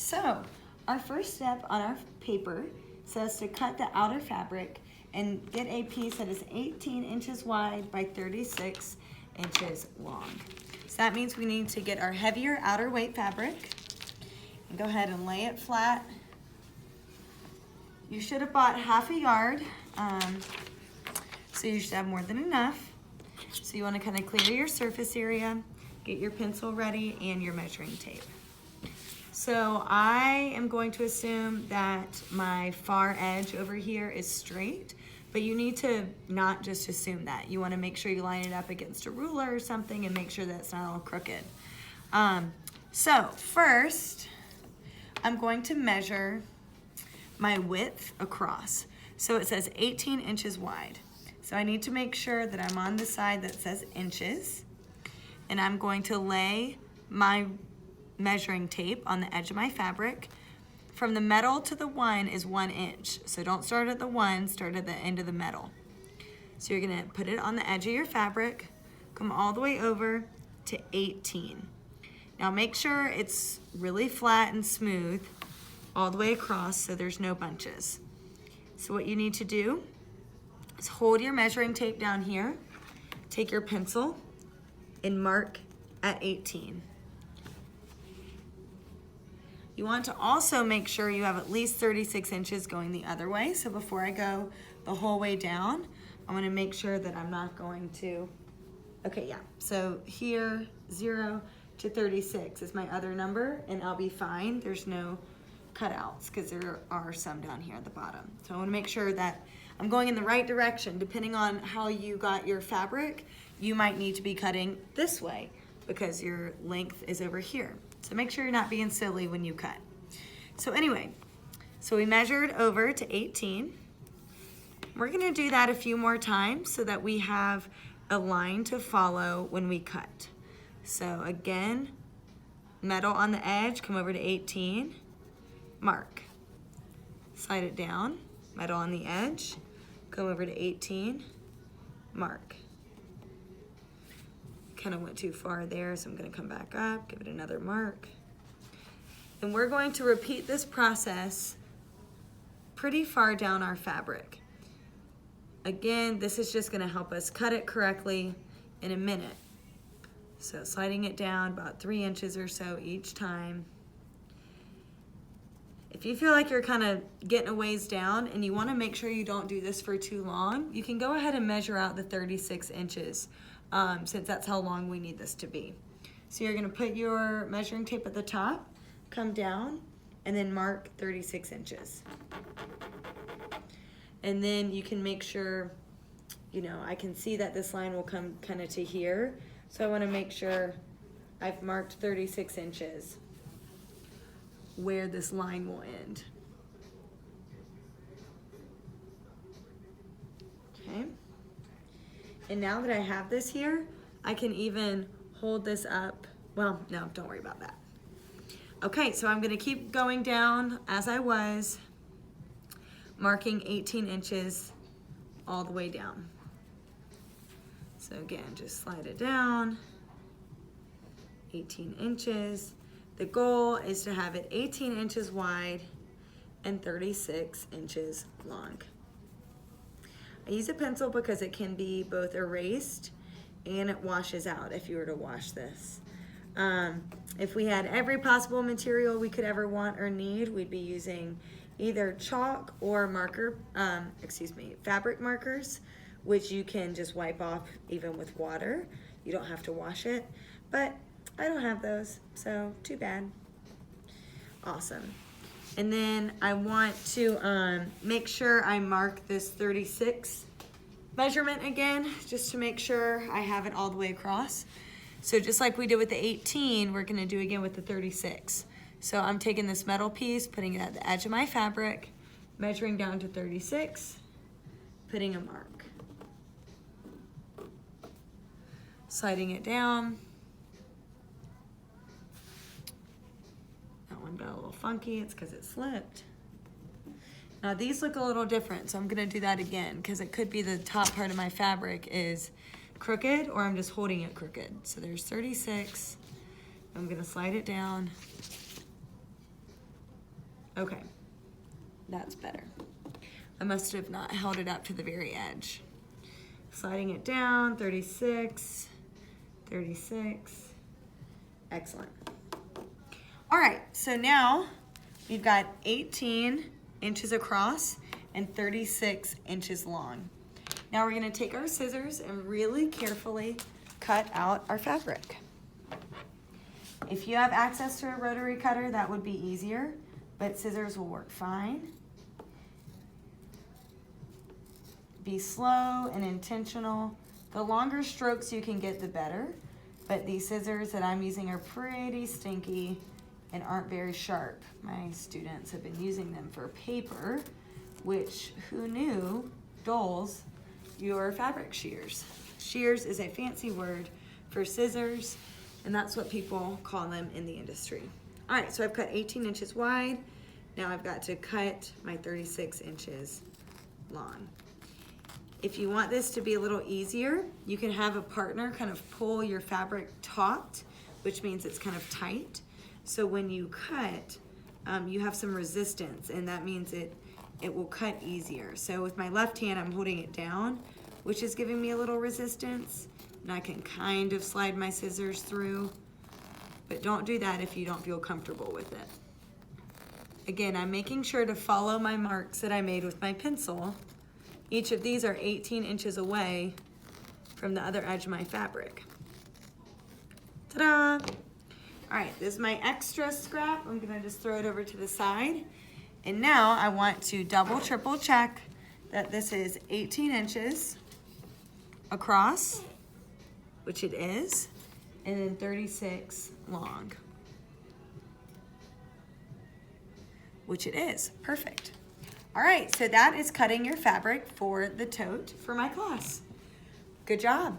So our first step on our paper says to cut the outer fabric and get a piece that is 18 inches wide by 36 inches long. So that means we need to get our heavier outer weight fabric and go ahead and lay it flat. You should have bought half a yard, so you should have more than enough. So you want to kind of clear your surface area, get your pencil ready and your measuring tape. So I am going to assume that my far edge over here is straight, but you need to not just assume that. You want to make sure you line it up against a ruler or something and make sure that it's not all crooked. So first, I'm going to measure my width across. So it says 18 inches wide. So I need to make sure that I'm on the side that says inches, and I'm going to lay my measuring tape on the edge of my fabric. From the metal to the 1 is 1 inch. So don't start at the 1, start at the end of the metal. So you're gonna put it on the edge of your fabric, come all the way over to 18. Now make sure it's really flat and smooth all the way across so there's no bunches. So what you need to do is hold your measuring tape down here, take your pencil and mark at 18. You want to also make sure you have at least 36 inches going the other way. So before I go the whole way down, I want to make sure that I'm not going to, okay, yeah. So here, 0 to 36 is my other number, and I'll be fine. There's no cutouts because there are some down here at the bottom. So I want to make sure that I'm going in the right direction. Depending on how you got your fabric, you might need to be cutting this way because your length is over here. So make sure you're not being silly when you cut. So anyway, so we measured over to 18. We're gonna do that a few more times so that we have a line to follow when we cut. So again, metal on the edge, come over to 18, mark. Slide it down, metal on the edge, come over to 18, mark. Kind of went too far there, so I'm going to come back up, give it another mark. And we're going to repeat this process pretty far down our fabric. Again, this is just going to help us cut it correctly in a minute. So sliding it down about 3 inches or so each time. If you feel like you're kind of getting a ways down and you want to make sure you don't do this for too long, you can go ahead and measure out the 36 inches. Since that's how long we need this to be. So you're gonna put your measuring tape at the top, come down, and then mark 36 inches. And then you can make sure, you know, I can see that this line will come kind of to here. So I wanna make sure I've marked 36 inches where this line will end. Okay. And now that I have this here, I can even hold this up. Well, no, don't worry about that. Okay, so I'm gonna keep going down as I was, marking 18 inches all the way down. So again, just slide it down, 18 inches. The goal is to have it 18 inches wide and 36 inches long. I use a pencil because it can be both erased and it washes out if you were to wash this. If we had every possible material we could ever want or need, we'd be using either chalk or fabric markers, which you can just wipe off even with water. You don't have to wash it, but I don't have those, so too bad. Awesome. And then I want to make sure I mark this 36 measurement again, just to make sure I have it all the way across. So just like we did with the 18, we're gonna do again with the 36. So I'm taking this metal piece, putting it at the edge of my fabric, measuring down to 36, putting a mark. Sliding it down. That one got a little funky, it's because it slipped. Now these look a little different, so I'm gonna do that again because it could be the top part of my fabric is crooked or I'm just holding it crooked. So there's 36, I'm gonna slide it down, Okay, that's better. I must have not held it up to the very edge. Sliding it down, 36, 36. Excellent. All right, so now we've got 18 inches across and 36 inches long. Now we're gonna take our scissors and really carefully cut out our fabric. If you have access to a rotary cutter, that would be easier, but scissors will work fine. Be slow and intentional. The longer strokes you can get, the better, but these scissors that I'm using are pretty stinky and aren't very sharp. My students have been using them for paper, which, who knew, dulls your fabric shears. Shears is a fancy word for scissors, and that's what people call them in the industry. All right, so I've cut 18 inches wide. Now I've got to cut my 36 inches long. If you want this to be a little easier, you can have a partner kind of pull your fabric taut, which means it's kind of tight. So when you cut, you have some resistance, and that means it will cut easier. So with my left hand, I'm holding it down, which is giving me a little resistance, and I can kind of slide my scissors through, but don't do that if you don't feel comfortable with it. Again, I'm making sure to follow my marks that I made with my pencil. Each of these are 18 inches away from the other edge of my fabric. Ta-da! All right, this is my extra scrap. I'm gonna just throw it over to the side. And now I want to double, triple check that this is 18 inches across, which it is, and then 36 long, which it is. Perfect. All right, so that is cutting your fabric for the tote for my class. Good job.